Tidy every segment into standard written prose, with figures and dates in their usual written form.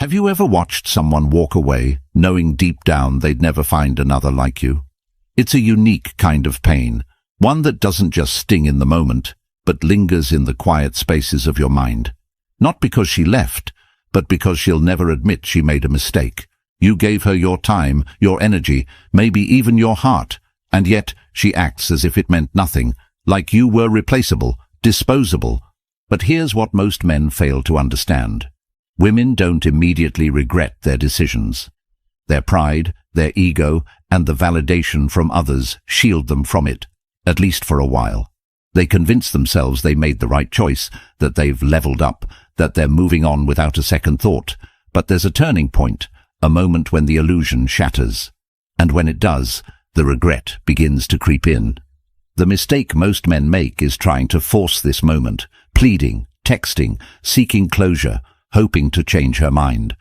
Have you ever watched someone walk away, knowing deep down they'd never find another like you? It's a unique kind of pain, one that doesn't just sting in the moment, but lingers in the quiet spaces of your mind. Not because she left, but because she'll never admit she made a mistake. You gave her your time, your energy, maybe even your heart, and yet she acts as if it meant nothing, like you were replaceable, disposable. But here's what most men fail to understand. Women don't immediately regret their decisions. Their pride, their ego, and the validation from others shield them from it, at least for a while. They convince themselves they made the right choice, that they've leveled up, that they're moving on without a second thought. But there's a turning point, a moment when the illusion shatters. And when it does, the regret begins to creep in. The mistake most men make is trying to force this moment, pleading, texting, seeking closure, hoping to change her mind.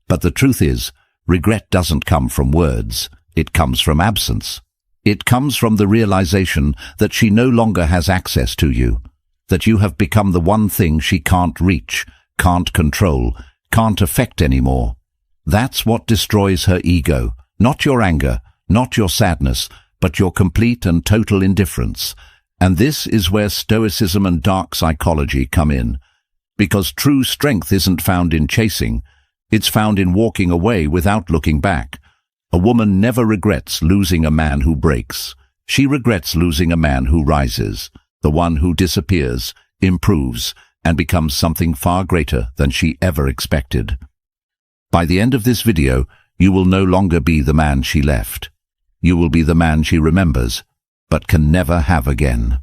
But the truth is, regret doesn't come from words, it comes from absence. It comes from the realization that she no longer has access to you, that you have become the one thing she can't reach, can't control, can't affect anymore. That's what destroys her ego, not your anger, not your sadness, but your complete and total indifference. And this is where Stoicism and dark psychology come in. Because true strength isn't found in chasing, it's found in walking away without looking back. A woman never regrets losing a man who breaks. She regrets losing a man who rises, the one who disappears, improves, and becomes something far greater than she ever expected. By the end of this video, you will no longer be the man she left. You will be the man she remembers, but can never have again.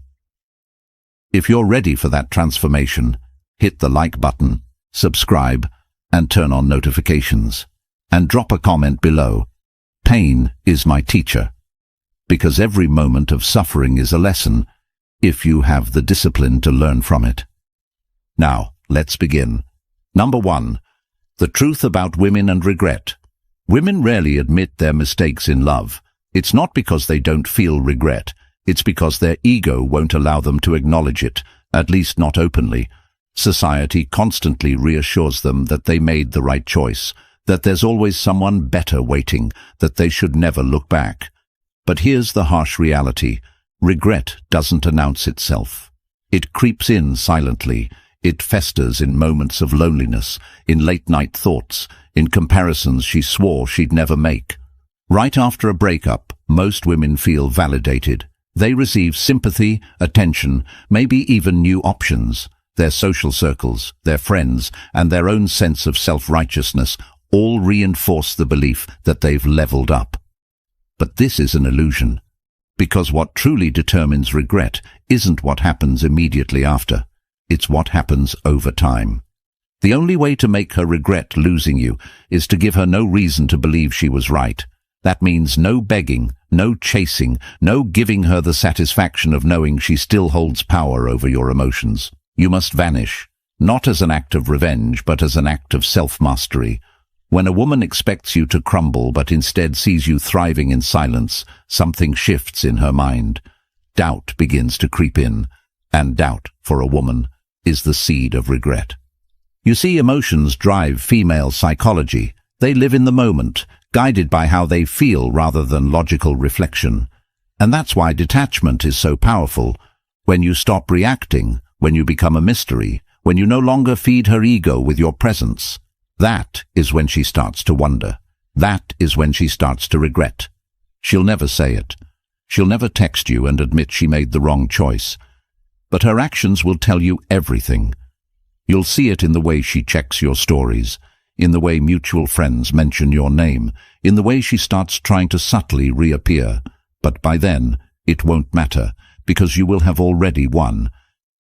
If you're ready for that transformation, hit the like button, subscribe, and turn on notifications. And drop a comment below. Pain is my teacher. Because every moment of suffering is a lesson, if you have the discipline to learn from it. Now, let's begin. Number 1. The truth about women and regret. Women rarely admit their mistakes in love. It's not because they don't feel regret. It's because their ego won't allow them to acknowledge it, at least not openly. Society constantly reassures them that they made the right choice, that there's always someone better waiting, that they should never look back. But here's the harsh reality. Regret doesn't announce itself. It creeps in silently. It festers in moments of loneliness, in late-night thoughts, in comparisons she swore she'd never make. Right after a breakup, most women feel validated. They receive sympathy, attention, maybe even new options. Their social circles, their friends, and their own sense of self-righteousness all reinforce the belief that they've leveled up. But this is an illusion, because what truly determines regret isn't what happens immediately after. It's what happens over time. The only way to make her regret losing you is to give her no reason to believe she was right. That means no begging, no chasing, no giving her the satisfaction of knowing she still holds power over your emotions. You must vanish, not as an act of revenge, but as an act of self-mastery. When a woman expects you to crumble but instead sees you thriving in silence, something shifts in her mind. Doubt begins to creep in, and doubt, for a woman, is the seed of regret. You see, emotions drive female psychology. They live in the moment, guided by how they feel rather than logical reflection. And that's why detachment is so powerful. When you stop reacting, when you become a mystery, when you no longer feed her ego with your presence, that is when she starts to wonder. That is when she starts to regret. She'll never say it. She'll never text you and admit she made the wrong choice. But her actions will tell you everything. You'll see it in the way she checks your stories, in the way mutual friends mention your name, in the way she starts trying to subtly reappear. But by then, it won't matter, because you will have already won.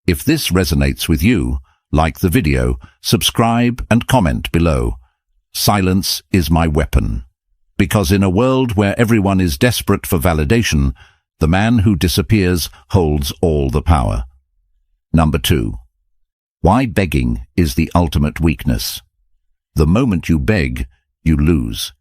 If this resonates with you, like the video, subscribe and comment below. Silence is my weapon. Because in a world where everyone is desperate for validation, the man who disappears holds all the power. Number 2. Why begging is the ultimate weakness. The moment you beg, you lose.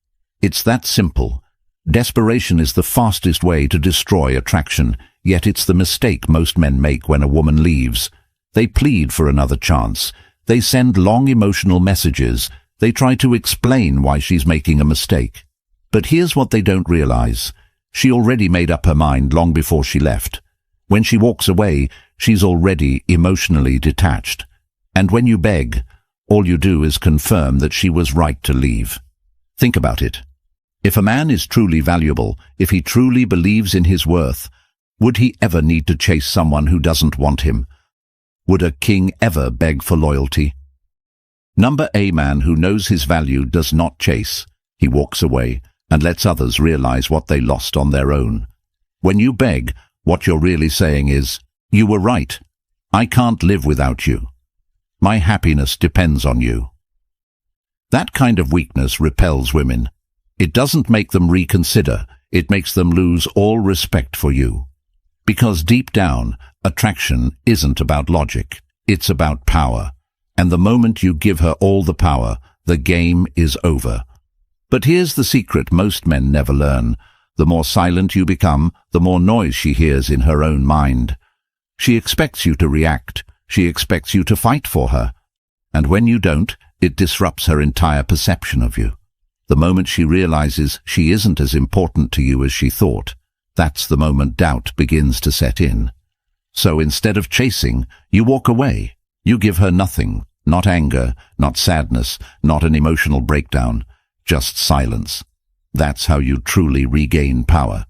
It's that simple. Desperation is the fastest way to destroy attraction, yet it's the mistake most men make when a woman leaves. They plead for another chance. They send long emotional messages. They try to explain why she's making a mistake. But here's what they don't realize. She already made up her mind long before she left. When she walks away, she's already emotionally detached. And when you beg, all you do is confirm that she was right to leave. Think about it. If a man is truly valuable, if he truly believes in his worth, would he ever need to chase someone who doesn't want him? Would a king ever beg for loyalty? A man who knows his value does not chase. He walks away and lets others realize what they lost on their own. When you beg, what you're really saying is, "You were right. I can't live without you. My happiness depends on you." That kind of weakness repels women. It doesn't make them reconsider. It makes them lose all respect for you. Because deep down, attraction isn't about logic. It's about power. And the moment you give her all the power, the game is over. But here's the secret most men never learn. The more silent you become, the more noise she hears in her own mind. She expects you to react. She expects you to fight for her. And when you don't, it disrupts her entire perception of you. The moment she realizes she isn't as important to you as she thought, that's the moment doubt begins to set in. So instead of chasing, you walk away. You give her nothing, not anger, not sadness, not an emotional breakdown, just silence. That's how you truly regain power.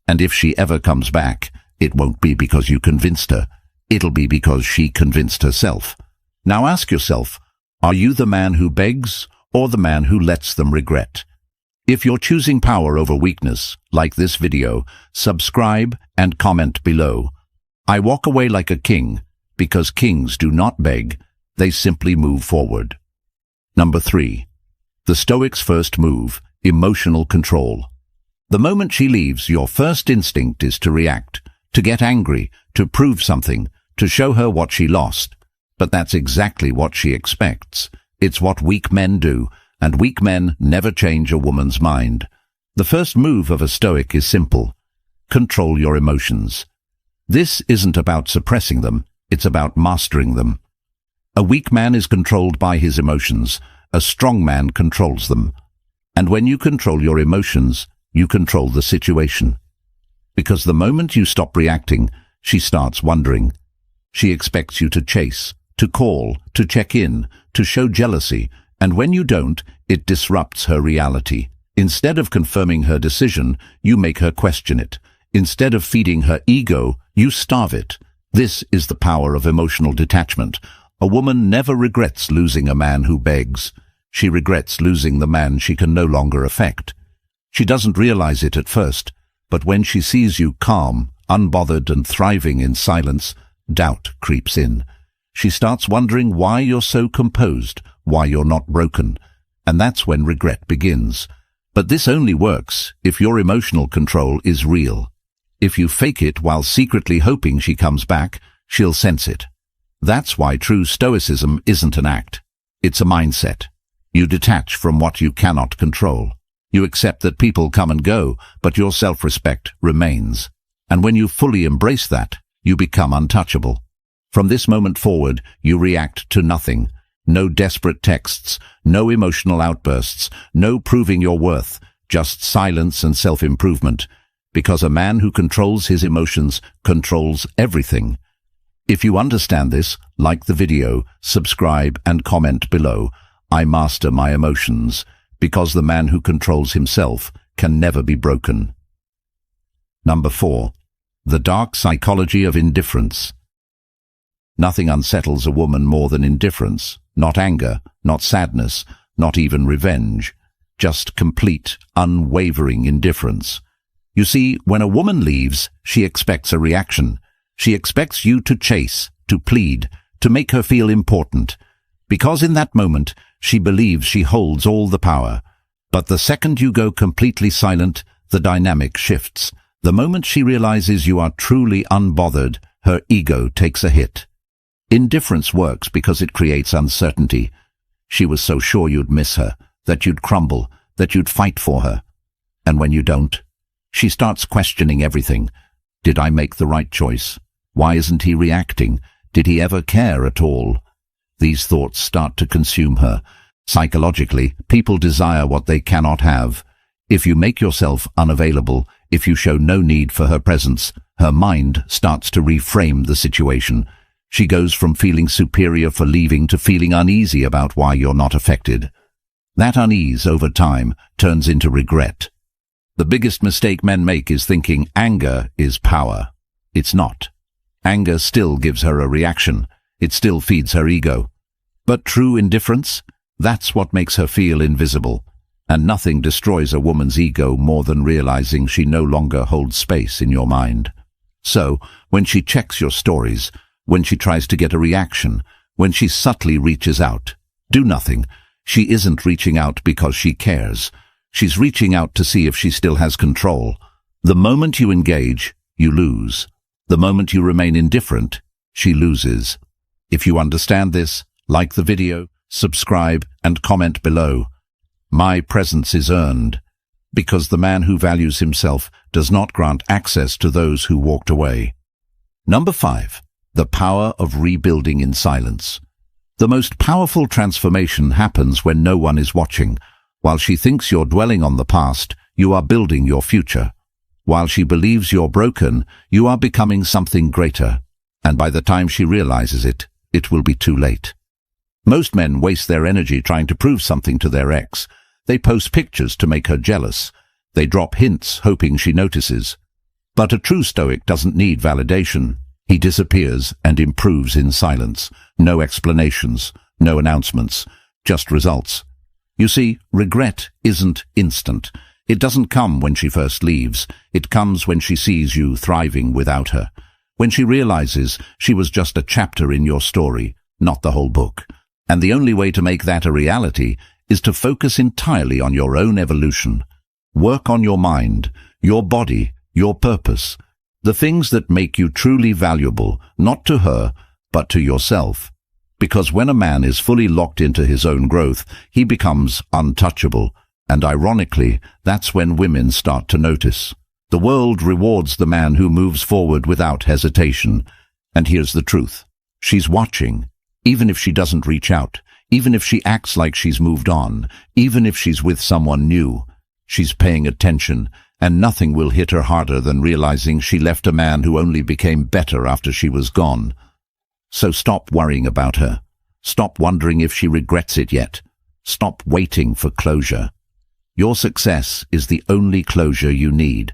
And if she ever comes back, it won't be because you convinced her. It'll be because she convinced herself. Now ask yourself, are you the man who begs or the man who lets them regret? If you're choosing power over weakness, like this video, subscribe and comment below. I walk away like a king because kings do not beg, they simply move forward. 3. The Stoic's first move, emotional control. The moment she leaves, your first instinct is to react, to get angry, to prove something, to show her what she lost. But that's exactly what she expects. It's what weak men do, and weak men never change a woman's mind. The first move of a Stoic is simple. Control your emotions. This isn't about suppressing them, it's about mastering them. A weak man is controlled by his emotions. A strong man controls them. And when you control your emotions, you control the situation. Because the moment you stop reacting, she starts wondering. She expects you to chase, to call, to check in, to show jealousy, and when you don't, it disrupts her reality. Instead of confirming her decision, you make her question it. Instead of feeding her ego, you starve it. This is the power of emotional detachment. A woman never regrets losing a man who begs. She regrets losing the man she can no longer affect. She doesn't realize it at first, but when she sees you calm, unbothered and thriving in silence, doubt creeps in. She starts wondering why you're so composed, why you're not broken, and that's when regret begins. But this only works if your emotional control is real. If you fake it while secretly hoping she comes back, she'll sense it. That's why true Stoicism isn't an act. It's a mindset. You detach from what you cannot control. You accept that people come and go, but your self-respect remains. And when you fully embrace that, you become untouchable. From this moment forward, you react to nothing. No desperate texts, no emotional outbursts, no proving your worth, just silence and self-improvement. Because a man who controls his emotions controls everything. If you understand this, like the video, subscribe and comment below. I master my emotions, because the man who controls himself can never be broken. 4. The dark psychology of indifference. Nothing unsettles a woman more than indifference, not anger, not sadness, not even revenge, just complete, unwavering indifference. You see, when a woman leaves, she expects a reaction. She expects you to chase, to plead, to make her feel important, because in that moment, she believes she holds all the power. But the second you go completely silent, the dynamic shifts. The moment she realizes you are truly unbothered, her ego takes a hit. Indifference works because it creates uncertainty. She was so sure you'd miss her, that you'd crumble, that you'd fight for her. And when you don't, she starts questioning everything. Did I make the right choice? Why isn't he reacting? Did he ever care at all? These thoughts start to consume her. Psychologically, people desire what they cannot have. If you make yourself unavailable, if you show no need for her presence, her mind starts to reframe the situation. She goes from feeling superior for leaving to feeling uneasy about why you're not affected. That unease over time turns into regret. The biggest mistake men make is thinking anger is power. It's not. Anger still gives her a reaction. It still feeds her ego. But true indifference? That's what makes her feel invisible. And nothing destroys a woman's ego more than realizing she no longer holds space in your mind. So, when she checks your stories, when she tries to get a reaction, when she subtly reaches out, do nothing. She isn't reaching out because she cares. She's reaching out to see if she still has control. The moment you engage, you lose. The moment you remain indifferent, she loses. If you understand this, like the video, subscribe, and comment below. My presence is earned, because the man who values himself does not grant access to those who walked away. Number 5. The power of rebuilding in silence. The most powerful transformation happens when no one is watching. While she thinks you're dwelling on the past, you are building your future. While she believes you're broken, you are becoming something greater. And by the time she realizes it, it will be too late. Most men waste their energy trying to prove something to their ex. They post pictures to make her jealous. They drop hints hoping she notices. But a true Stoic doesn't need validation. He disappears and improves in silence. No explanations, no announcements, just results. You see, regret isn't instant. It doesn't come when she first leaves. It comes when she sees you thriving without her. When she realizes she was just a chapter in your story, not the whole book. And the only way to make that a reality is to focus entirely on your own evolution. Work on your mind, your body, your purpose. The things that make you truly valuable, not to her, but to yourself. Because when a man is fully locked into his own growth, he becomes untouchable. And ironically, that's when women start to notice. The world rewards the man who moves forward without hesitation. And here's the truth. She's watching, even if she doesn't reach out, even if she acts like she's moved on, even if she's with someone new. She's paying attention, and nothing will hit her harder than realizing she left a man who only became better after she was gone. So stop worrying about her. Stop wondering if she regrets it yet. Stop waiting for closure. Your success is the only closure you need.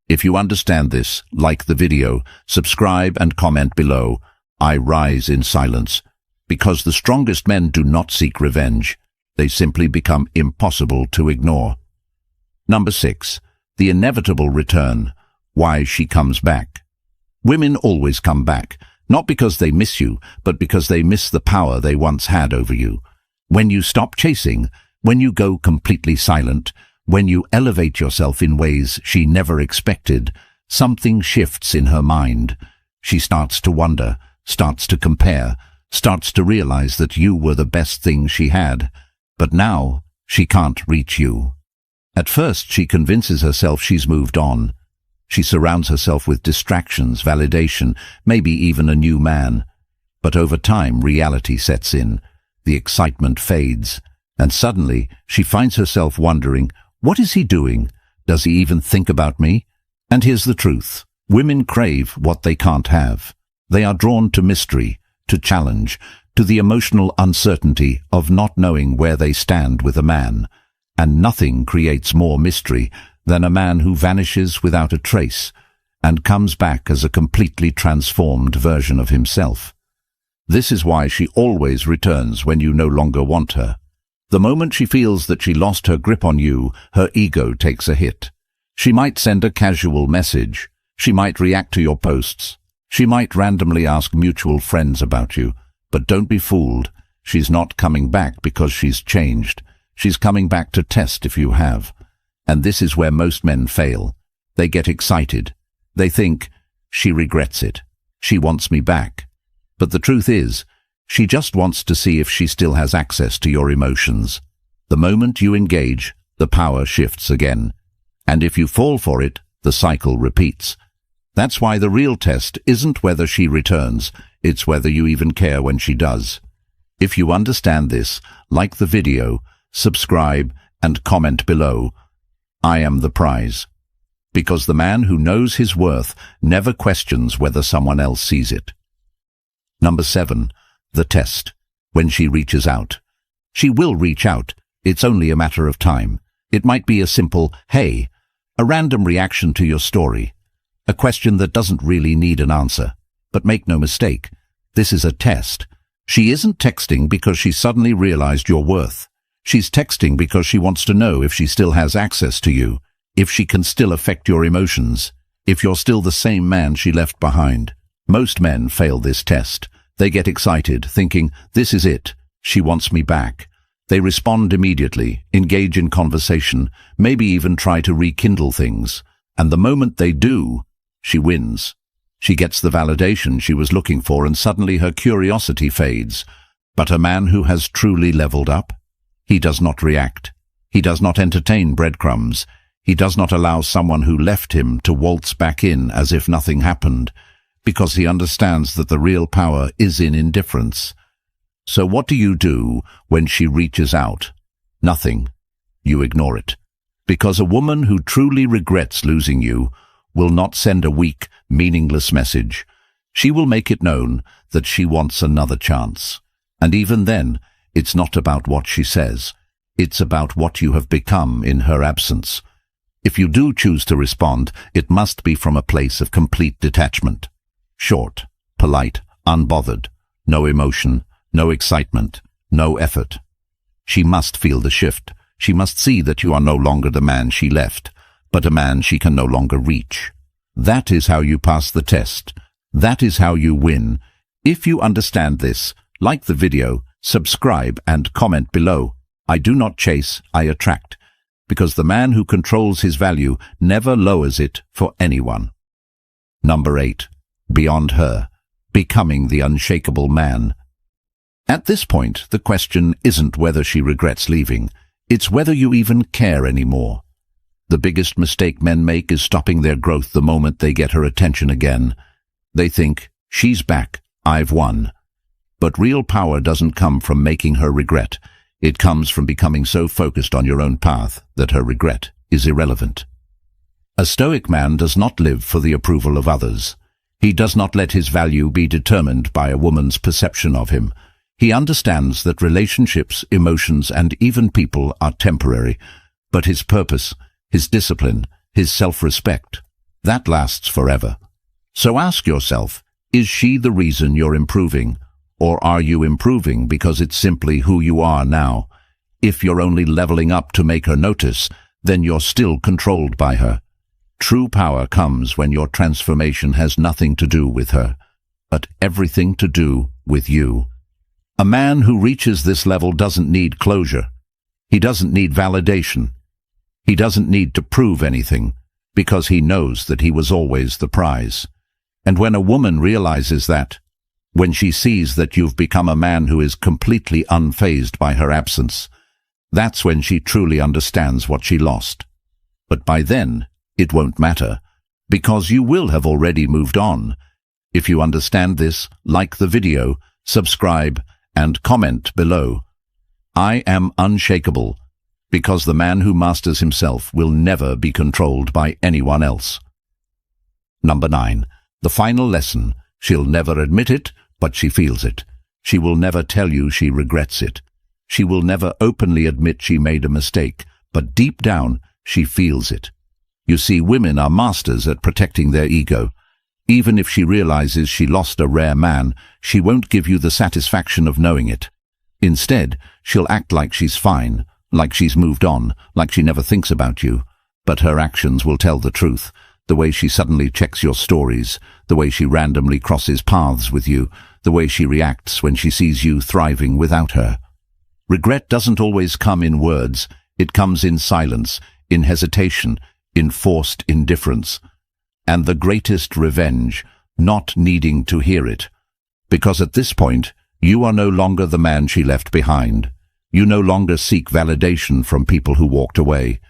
If you understand this, like the video, subscribe and comment below. I rise in silence. Because the strongest men do not seek revenge. They simply become impossible to ignore. Number 6. The inevitable return. Why she comes back. Women always come back, not because they miss you, but because they miss the power they once had over you. When you stop chasing, when you go completely silent, when you elevate yourself in ways she never expected, something shifts in her mind. She starts to wonder, starts to compare, starts to realize that you were the best thing she had. But now, she can't reach you. At first, she convinces herself she's moved on. She surrounds herself with distractions, validation, maybe even a new man. But over time, reality sets in. The excitement fades. And suddenly, she finds herself wondering, what is he doing? Does he even think about me? And here's the truth. Women crave what they can't have. They are drawn to mystery, to challenge, to the emotional uncertainty of not knowing where they stand with a man. And nothing creates more mystery than a man who vanishes without a trace and comes back as a completely transformed version of himself. This is why she always returns when you no longer want her. The moment she feels that she lost her grip on you, her ego takes a hit. She might send a casual message. She might react to your posts. She might randomly ask mutual friends about you. But don't be fooled. She's not coming back because she's changed. She's coming back to test if you have. And this is where most men fail. They get excited. They think, she regrets it. She wants me back. But the truth is, she just wants to see if she still has access to your emotions. The moment you engage, the power shifts again. And if you fall for it, the cycle repeats. That's why the real test isn't whether she returns, it's whether you even care when she does. If you understand this, like the video, subscribe, and comment below. I am the prize. Because the man who knows his worth never questions whether someone else sees it. Number 7. The test. When she reaches out. She will reach out. It's only a matter of time. It might be a simple, "Hey," a random reaction to your story. A question that doesn't really need an answer. But make no mistake, this is a test. She isn't texting because she suddenly realized your worth. She's texting because she wants to know if she still has access to you, if she can still affect your emotions, if you're still the same man she left behind. Most men fail this test. They get excited, thinking, "This is it. She wants me back." They respond immediately, engage in conversation, maybe even try to rekindle things. And the moment they do, she wins. She gets the validation she was looking for, and suddenly her curiosity fades. But a man who has truly leveled up? He does not react. He does not entertain breadcrumbs. He does not allow someone who left him to waltz back in as if nothing happened, because he understands that the real power is in indifference. So what do you do when she reaches out? Nothing. You ignore it. Because a woman who truly regrets losing you will not send a weak, meaningless message. She will make it known that she wants another chance. And even then, it's not about what she says. It's about what you have become in her absence. If you do choose to respond, it must be from a place of complete detachment. Short, polite, unbothered, no emotion, no excitement, no effort. She must feel the shift. She must see that you are no longer the man she left, but a man she can no longer reach. That is how you pass the test. That is how you win. If you understand this, like the video, subscribe and comment below. I do not chase, I attract. Because the man who controls his value never lowers it for anyone. Number 8. Beyond her. Becoming the unshakable man. At this point, the question isn't whether she regrets leaving. It's whether you even care anymore. The biggest mistake men make is stopping their growth the moment they get her attention again. They think, "She's back, I've won." But real power doesn't come from making her regret. It comes from becoming so focused on your own path that her regret is irrelevant. A Stoic man does not live for the approval of others. He does not let his value be determined by a woman's perception of him. He understands that relationships, emotions, and even people are temporary, but his purpose, his discipline, his self-respect, that lasts forever. So ask yourself, is she the reason you're improving? Or are you improving because it's simply who you are now? If you're only leveling up to make her notice, then you're still controlled by her. True power comes when your transformation has nothing to do with her, but everything to do with you. A man who reaches this level doesn't need closure. He doesn't need validation. He doesn't need to prove anything, because he knows that he was always the prize. And when a woman realizes that, when she sees that you've become a man who is completely unfazed by her absence, that's when she truly understands what she lost. But by then, it won't matter, because you will have already moved on. If you understand this, like the video, subscribe, and comment below. I am unshakable, because the man who masters himself will never be controlled by anyone else. Number 9. The final lesson. She'll never admit it, but she feels it. She will never tell you she regrets it. She will never openly admit she made a mistake, but deep down, she feels it. You see, women are masters at protecting their ego. Even if she realizes she lost a rare man, she won't give you the satisfaction of knowing it. Instead, she'll act like she's fine, like she's moved on, like she never thinks about you. But her actions will tell the truth. The way she suddenly checks your stories, the way she randomly crosses paths with you, the way she reacts when she sees you thriving without her. Regret doesn't always come in words. It comes in silence, in hesitation, in forced indifference. And the greatest revenge, not needing to hear it. Because at this point, you are no longer the man she left behind. You no longer seek validation from people who walked away.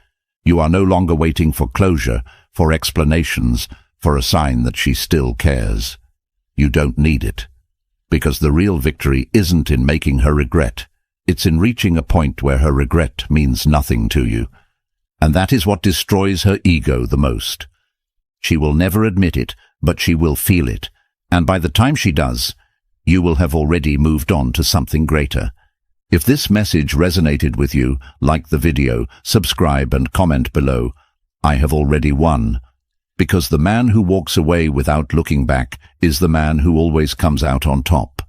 You are no longer waiting for closure, for explanations, for a sign that she still cares. You don't need it. because the real victory isn't in making her regret. It's in reaching a point where her regret means nothing to you. And that is what destroys her ego the most. She will never admit it, but she will feel it. And by the time she does, you will have already moved on to something greater. If this message resonated with you, like the video, subscribe and comment below. I have already won. Because the man who walks away without looking back is the man who always comes out on top.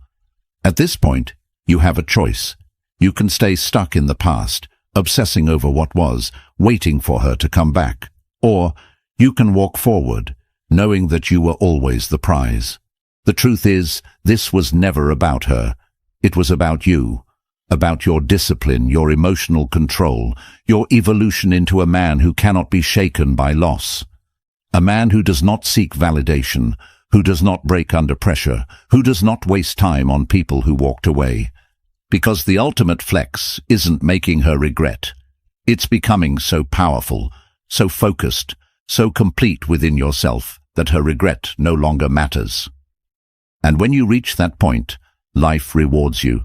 At this point, you have a choice. You can stay stuck in the past, obsessing over what was, waiting for her to come back. Or you can walk forward, knowing that you were always the prize. The truth is, this was never about her. It was about you, about your discipline, your emotional control, your evolution into a man who cannot be shaken by loss. A man who does not seek validation, who does not break under pressure, who does not waste time on people who walked away. Because the ultimate flex isn't making her regret. It's becoming so powerful, so focused, so complete within yourself that her regret no longer matters. And when you reach that point, life rewards you.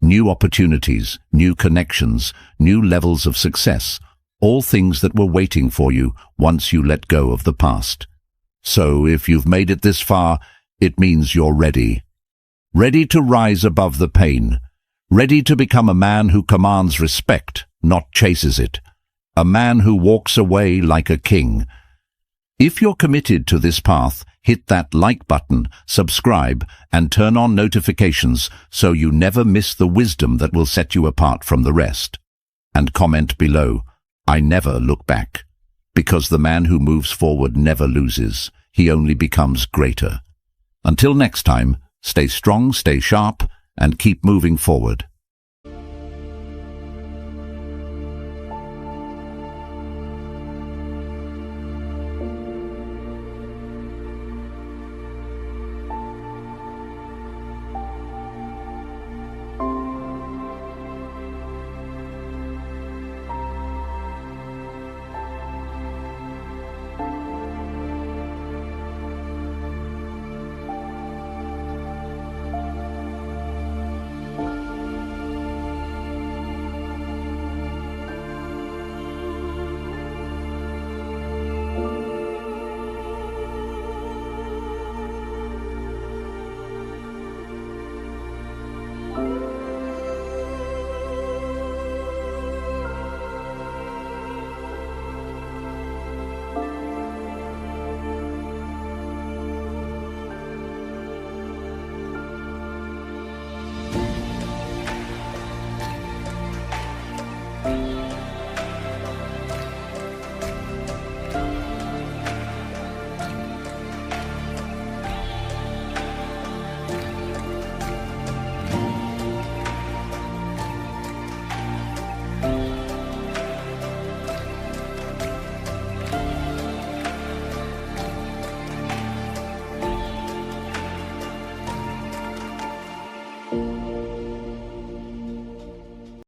New opportunities, new connections, new levels of success, all things that were waiting for you once you let go of the past. So if you've made it this far, it means you're ready. Ready to rise above the pain. Ready to become a man who commands respect, not chases it. A man who walks away like a king. If you're committed to this path, hit that like button, subscribe, and turn on notifications so you never miss the wisdom that will set you apart from the rest. And comment below, I never look back. Because the man who moves forward never loses. He only becomes greater. Until next time, stay strong, stay sharp, and keep moving forward.